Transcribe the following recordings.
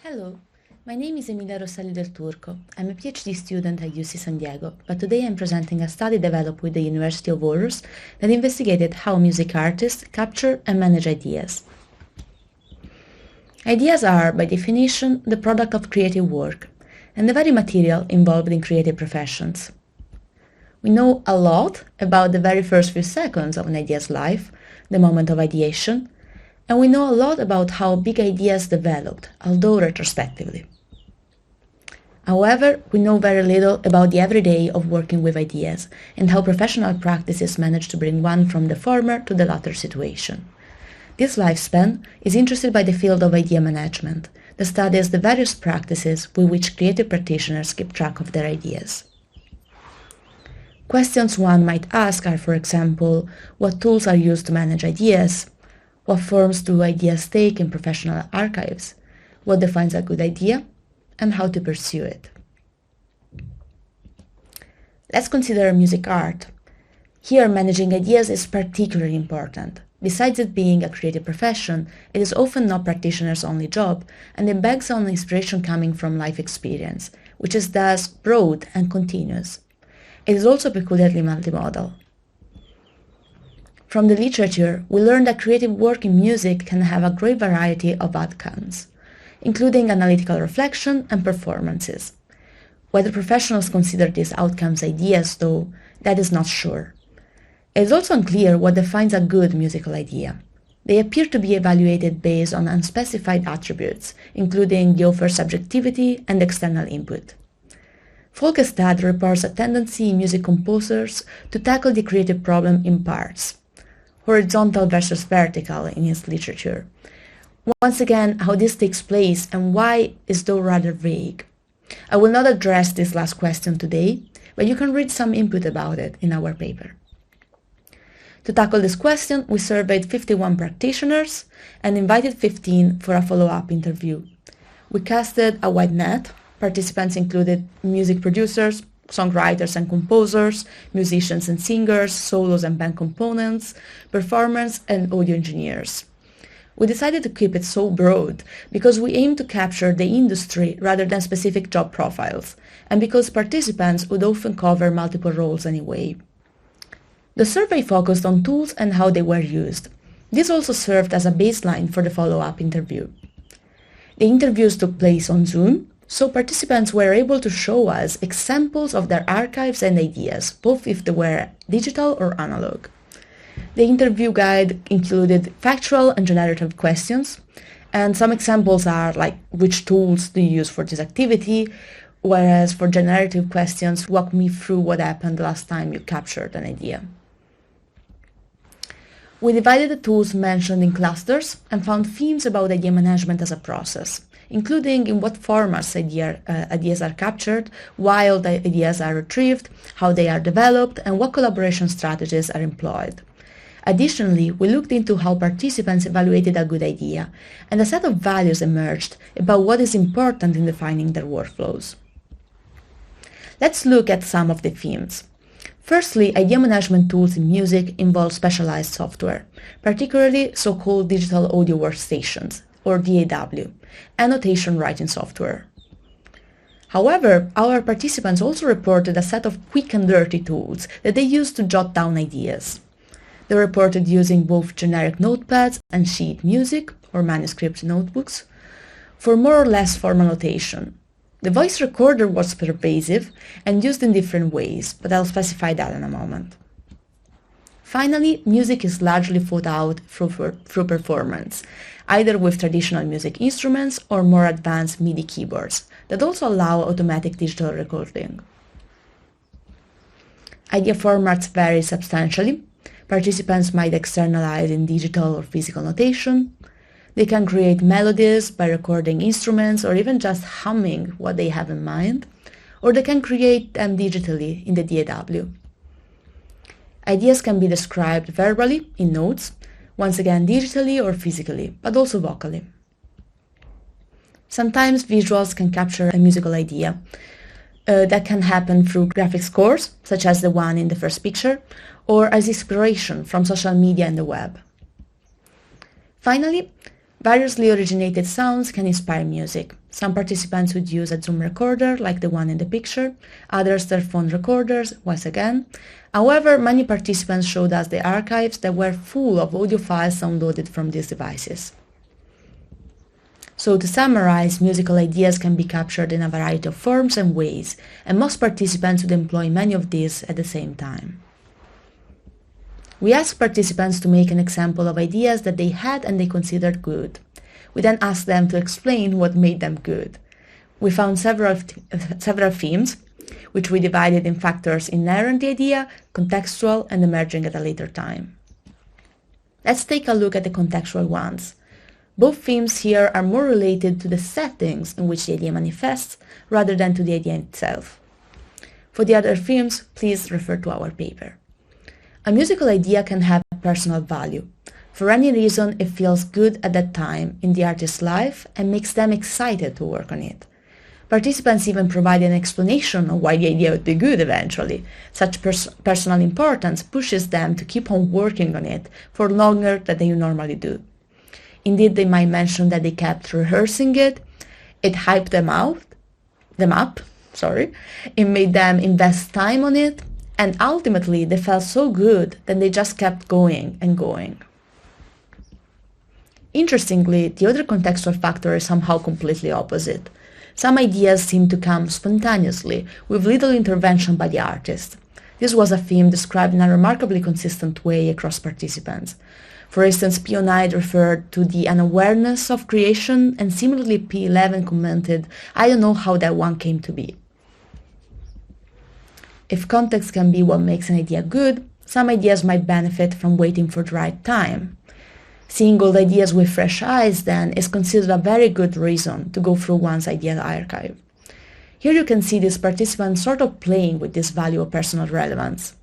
Hello, my name is Emilia Rosselli del Turco. I'm a PhD student at UC San Diego, but today I'm presenting a study developed with the University of Aarhus that investigated how music artists capture and manage ideas. Ideas are, by definition, the product of creative work, and the very material involved in creative professions. We know a lot about the very first few seconds of an idea's life, the moment of ideation, and we know a lot about how big ideas developed, although retrospectively. However, we know very little about the everyday of working with ideas and how professional practices manage to bring one from the former to the latter situation. This lifespan is interested by the field of idea management, that studies the various practices with which creative practitioners keep track of their ideas. Questions one might ask are, for example, what tools are used to manage ideas? What forms do ideas take in professional archives? What defines a good idea? And how to pursue it? Let's consider music art. Here, managing ideas is particularly important. Besides it being a creative profession, it is often not practitioners' only job, and it begs on inspiration coming from life experience, which is thus broad and continuous. It is also peculiarly multimodal. From the literature, we learn that creative work in music can have a great variety of outcomes, including analytical reflection and performances. Whether professionals consider these outcomes ideas, though, that is not sure. It is also unclear what defines a good musical idea. They appear to be evaluated based on unspecified attributes, including the author's subjectivity and external input. Folkestad reports a tendency in music composers to tackle the creative problem in parts, horizontal versus vertical in his literature. Once again, how this takes place and why is though rather vague. I will not address this last question today, but you can read some input about it in our paper. To tackle this question, we surveyed 51 practitioners and invited 15 for a follow-up interview. We casted a wide net. Participants included music producers, songwriters and composers, musicians and singers, solos and band components, performers and audio engineers. We decided to keep it so broad because we aim to capture the industry rather than specific job profiles, and because participants would often cover multiple roles anyway. The survey focused on tools and how they were used. This also served as a baseline for the follow-up interview. The interviews took place on Zoom, so participants were able to show us examples of their archives and ideas, both if they were digital or analog. The interview guide included factual and generative questions, and some examples are like, which tools do you use for this activity? Whereas for generative questions, walk me through what happened the last time you captured an idea. We divided the tools mentioned in clusters and found themes about idea management as a process, including in what formats ideas are captured, while the ideas are retrieved, how they are developed, and what collaboration strategies are employed. Additionally, we looked into how participants evaluated a good idea, and a set of values emerged about what is important in defining their workflows. Let's look at some of the themes. Firstly, idea management tools in music involve specialized software, particularly so-called digital audio workstations, or DAW, and notation writing software. However, our participants also reported a set of quick and dirty tools that they used to jot down ideas. They reported using both generic notepads and sheet music, or manuscript notebooks, for more or less formal notation. The voice recorder was pervasive and used in different ways, but I'll specify that in a moment. Finally, music is largely thought out through performance, either with traditional music instruments or more advanced MIDI keyboards that also allow automatic digital recording. Idea formats vary substantially. Participants might externalize in digital or physical notation. They can create melodies by recording instruments or even just humming what they have in mind, or they can create them digitally in the DAW. Ideas can be described verbally, in notes, once again digitally or physically, but also vocally. Sometimes visuals can capture a musical idea. That can happen through graphic scores, such as the one in the first picture, or as inspiration from social media and the web. Finally, Variously originated sounds can inspire music. Some participants would use a Zoom recorder, like the one in the picture, others their phone recorders, once again. However, many participants showed us the archives that were full of audio files downloaded from these devices. So to summarize, musical ideas can be captured in a variety of forms and ways, and most participants would employ many of these at the same time. We asked participants to make an example of ideas that they had and they considered good. We then asked them to explain what made them good. We found several themes, which we divided in factors inherent to the idea, contextual, and emerging at a later time. Let's take a look at the contextual ones. Both themes here are more related to the settings in which the idea manifests rather than to the idea itself. For the other themes, please refer to our paper. A musical idea can have personal value. For any reason, it feels good at that time in the artist's life and makes them excited to work on it. Participants even provide an explanation of why the idea would be good eventually. Such personal importance pushes them to keep on working on it for longer than they normally do. Indeed, they might mention that they kept rehearsing it hyped them up, it made them invest time on it, and ultimately they felt so good that they just kept going and going. Interestingly, the other contextual factor is somehow completely opposite. Some ideas seem to come spontaneously, with little intervention by the artist. This was a theme described in a remarkably consistent way across participants. For instance, P09 referred to the unawareness of creation, and similarly P11 commented, "I don't know how that one came to be." If context can be what makes an idea good, some ideas might benefit from waiting for the right time. Seeing old ideas with fresh eyes, then, is considered a very good reason to go through one's idea archive. Here you can see these participants sort of playing with this value of personal relevance.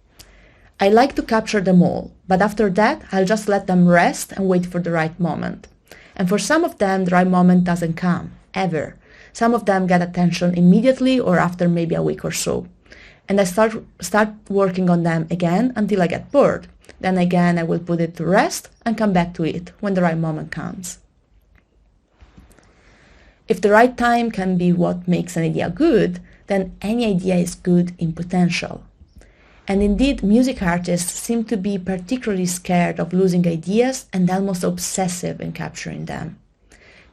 I like to capture them all, but after that, I'll just let them rest and wait for the right moment. And for some of them, the right moment doesn't come, ever. Some of them get attention immediately or after maybe a week or so. And I start working on them again until I get bored. Then again I will put it to rest and come back to it when the right moment comes. If the right time can be what makes an idea good, then any idea is good in potential. And indeed, music artists seem to be particularly scared of losing ideas and almost obsessive in capturing them.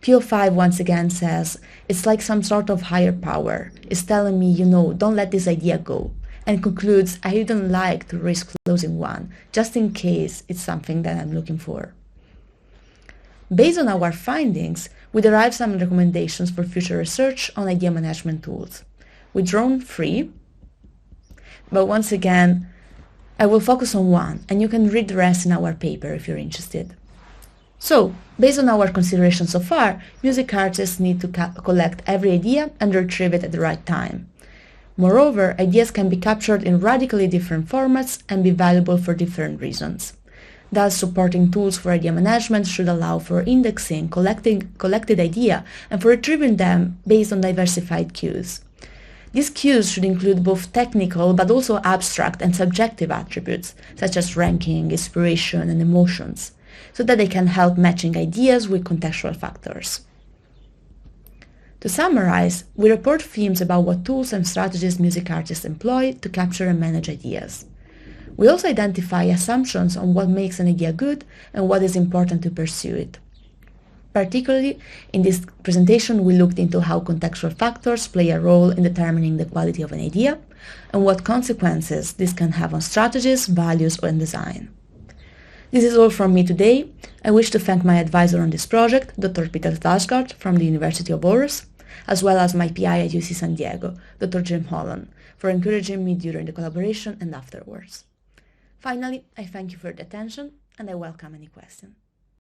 P05 once again says, "It's like some sort of higher power is telling me, don't let this idea go," and concludes, "I wouldn't like to risk losing one, just in case it's something that I'm looking for." Based on our findings, we derived some recommendations for future research on idea management tools. We've drawn 3, but once again, I will focus on one, and you can read the rest in our paper if you're interested. So, based on our considerations so far, music artists need to collect every idea and retrieve it at the right time. Moreover, ideas can be captured in radically different formats and be valuable for different reasons. Thus, supporting tools for idea management should allow for indexing collected idea and for retrieving them based on diversified cues. These cues should include both technical but also abstract and subjective attributes, such as ranking, inspiration, and emotions, so that they can help matching ideas with contextual factors. To summarize, we report themes about what tools and strategies music artists employ to capture and manage ideas. We also identify assumptions on what makes an idea good and what is important to pursue it. Particularly, in this presentation, we looked into how contextual factors play a role in determining the quality of an idea and what consequences this can have on strategies, values, and design. This is all from me today. I wish to thank my advisor on this project, Dr. Peter Dalsgaard from the University of Aarhus, as well as my PI at UC San Diego, Dr. Jim Holland, for encouraging me during the collaboration and afterwards. Finally, I thank you for the attention, and I welcome any questions.